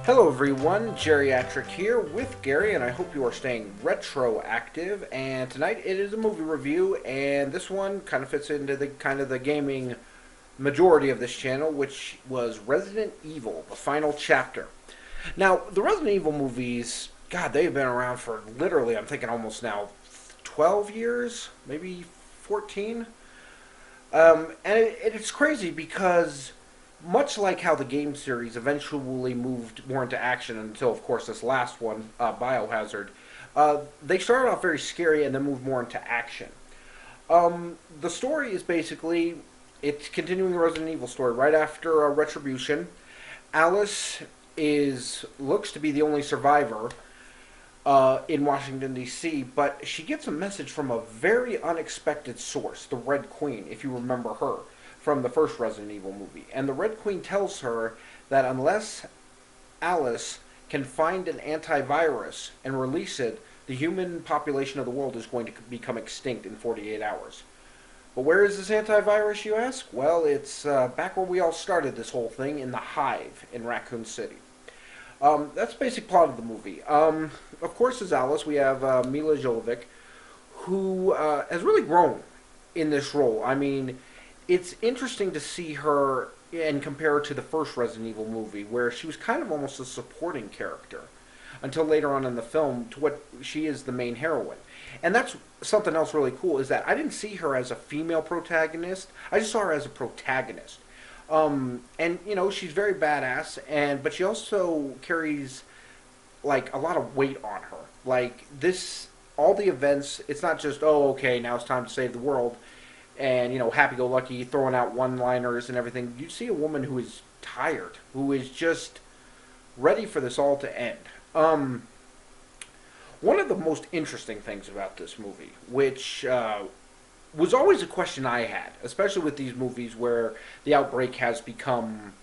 Hello everyone, Geriatric here with Gary, and I hope you are staying retroactive. And tonight it is a movie review, and this one kind of fits into the gaming majority of this channel, which was Resident Evil: The Final Chapter. Now, the Resident Evil movies, God, they've been around for literally, I'm thinking almost now 12 years, maybe 14. And it's crazy because much like how the game series eventually moved more into action until, of course, this last one, Biohazard, they started off very scary and then moved more into action. The story is basically it's continuing the Resident Evil story right after Retribution. Alice is looks to be the only survivor in Washington, D.C., but she gets a message from a very unexpected source, the Red Queen, if you remember her from the first Resident Evil movie. And the Red Queen tells her that unless Alice can find an antivirus and release it, the human population of the world is going to become extinct in 48 hours. But where is this antivirus, you ask? Well, it's back where we all started this whole thing, in the Hive in Raccoon City. That's the basic plot of the movie. Of course, as Alice, we have Mila Jovovich, who has really grown in this role. I mean, it's interesting to see her and compare her to the first Resident Evil movie, where she was kind of almost a supporting character until later on in the film to what she is the main heroine. And that's something else really cool, is that I didn't see her as a female protagonist. I just saw her as a protagonist. And you know, she's very badass, but she also carries like a lot of weight on her. Like this, all the events. It's not just, oh, okay, now it's time to save the world, and you know, happy-go-lucky, throwing out one-liners and everything. You see a woman who is tired, who is just ready for this all to end. One of the most interesting things about this movie, which was always a question I had, especially with these movies where the outbreak has become,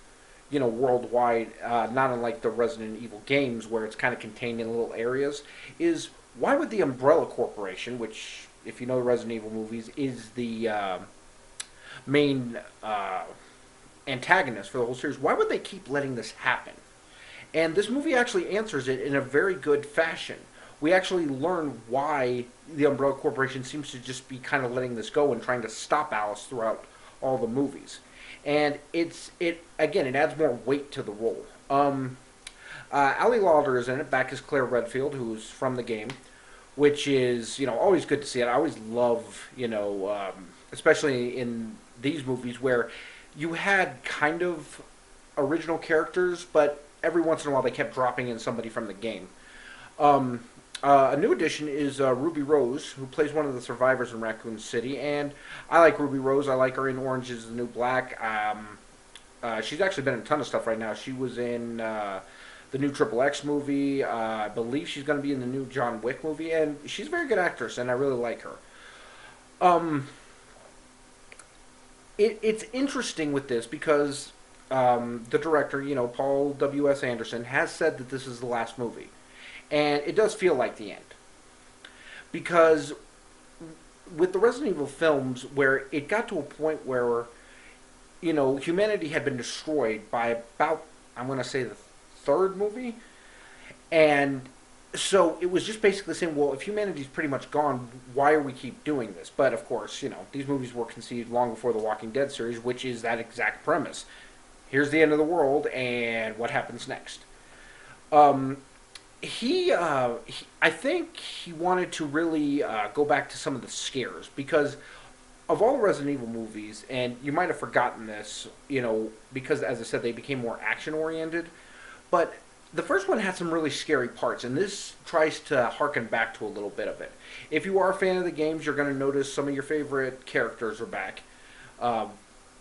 you know, worldwide, not unlike the Resident Evil games where it's kind of contained in little areas, is why would the Umbrella Corporation, which, if you know the Resident Evil movies, is the main antagonist for the whole series, why would they keep letting this happen? And this movie actually answers it in a very good fashion. We actually learn why the Umbrella Corporation seems to just be kind of letting this go and trying to stop Alice throughout all the movies. And it adds more weight to the role. Ali Lauder is in it, back as Claire Redfield, who's from the game, which is, you know, always good to see it. I always love, you know, especially in these movies where you had kind of original characters, but every once in a while they kept dropping in somebody from the game. A new addition is Ruby Rose, who plays one of the survivors in Raccoon City, and I like Ruby Rose. I like her in Orange is the New Black. She's actually been in a ton of stuff right now. She was in the new Triple X movie. I believe she's going to be in the new John Wick movie, and she's a very good actress, and I really like her. It's interesting with this because the director, you know, Paul W.S. Anderson, has said that this is the last movie. And it does feel like the end. Because with the Resident Evil films, where it got to a point where, you know, humanity had been destroyed by about, I'm going to say, the third movie. And so it was just basically saying, well, if humanity's pretty much gone, why are we keep doing this? But, of course, you know, these movies were conceived long before the Walking Dead series, which is that exact premise. Here's the end of the world, and what happens next? I think he wanted to really go back to some of the scares, because of all Resident Evil movies, and you might have forgotten this, you know, because, as I said, they became more action-oriented, but the first one had some really scary parts, and this tries to harken back to a little bit of it. If you are a fan of the games, you're going to notice some of your favorite characters are back.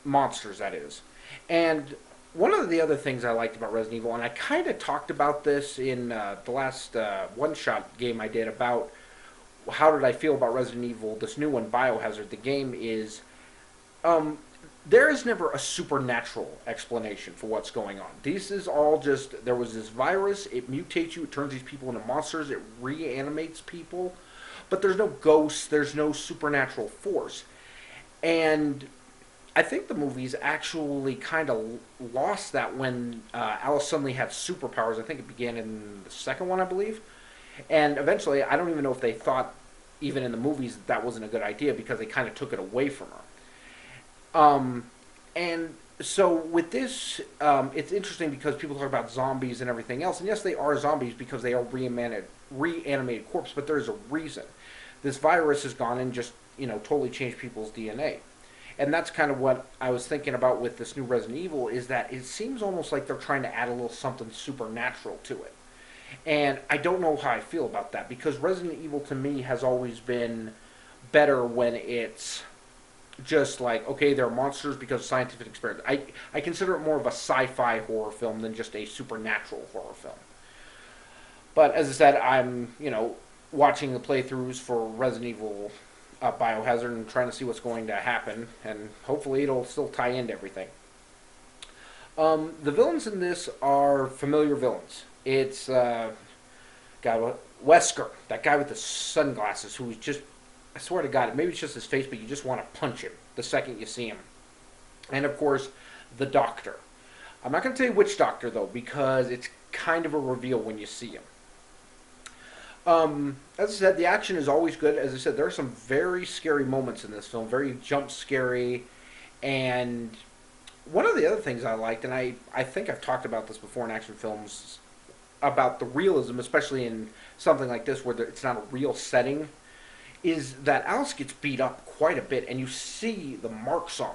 Monsters, that is. And one of the other things I liked about Resident Evil, and I kind of talked about this in the last one-shot game I did about how did I feel about Resident Evil, this new one, Biohazard, the game, is there is never a supernatural explanation for what's going on. This is all just, there was this virus, it mutates you, it turns these people into monsters, it reanimates people, but there's no ghosts, there's no supernatural force. And I think the movies actually kind of lost that when Alice suddenly had superpowers. I think it began in the second one, I believe. And eventually, I don't even know if they thought, even in the movies, that that wasn't a good idea because they kind of took it away from her. And so with this, it's interesting because people talk about zombies and everything else. And yes, they are zombies because they are reanimated corpses, but there's a reason. This virus has gone and just, totally changed people's DNA. And that's kind of what I was thinking about with this new Resident Evil, is that it seems almost like they're trying to add a little something supernatural to it. And I don't know how I feel about that, because Resident Evil to me has always been better when it's just like, okay, they're monsters because of scientific experiment. I consider it more of a sci-fi horror film than just a supernatural horror film. But as I said, I'm, watching the playthroughs for Resident Evil Biohazard and trying to see what's going to happen, and hopefully it'll still tie into everything. The villains in this are familiar villains. It's Wesker, that guy with the sunglasses, who's just, I swear to God, maybe it's just his face, but you just want to punch him the second you see him. And of course, the Doctor. I'm not going to tell you which Doctor, though, because it's kind of a reveal when you see him. As I said, the action is always good. As I said, there are some very scary moments in this film, very jump scary. And one of the other things I liked, and I think I've talked about this before in action films, about the realism, especially in something like this where it's not a real setting, is that Alice gets beat up quite a bit, and you see the marks on her.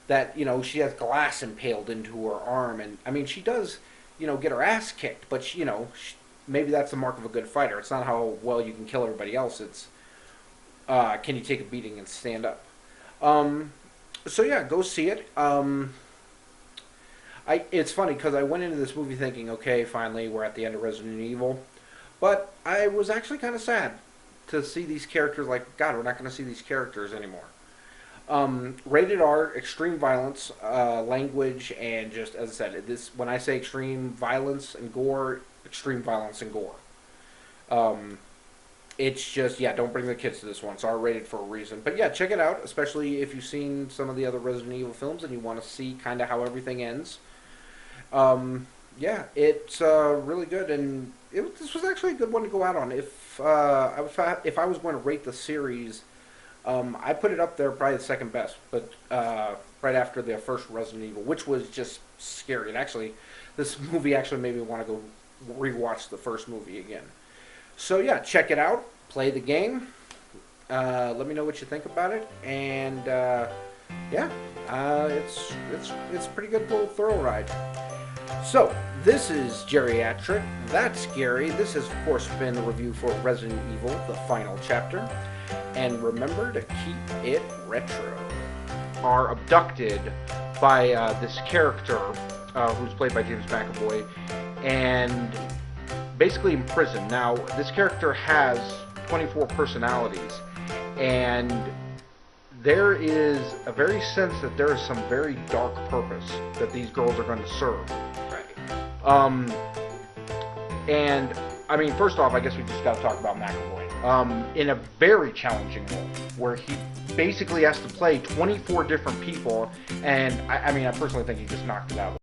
That, she has glass impaled into her arm, and, I mean, she does, get her ass kicked, but, maybe that's the mark of a good fighter. It's not how well you can kill everybody else, it's, can you take a beating and stand up? So yeah, go see it. It's funny, because I went into this movie thinking, okay, finally, we're at the end of Resident Evil, but I was actually kind of sad to see these characters, like, God, we're not going to see these characters anymore. Rated R, extreme violence, language, and just, as I said, this, when I say extreme violence and gore, extreme violence and gore. It's just, yeah, don't bring the kids to this one. It's R-rated for a reason. But yeah, check it out, especially if you've seen some of the other Resident Evil films and you want to see kind of how everything ends. Yeah, it's really good, and this was actually a good one to go out on. If I was going to rate the series, I put it up there probably the second best, but right after the first Resident Evil, which was just scary. And actually, this movie actually made me want to go rewatch the first movie again. So yeah, check it out, play the game, let me know what you think about it, and yeah, it's a pretty good little thrill ride. So, this is Geriatric, that's Gary. This has, of course, been the review for Resident Evil, the final chapter. And remember to keep it retro. Are abducted by this character, who's played by James McAvoy, and basically imprisoned. Now, this character has 24 personalities, and there is a very sense that there is some very dark purpose that these girls are going to serve. And, I mean, first off, I guess we just got to talk about McAvoy. In a very challenging role, where he basically has to play 24 different people, and, I mean, I personally think he just knocked it out.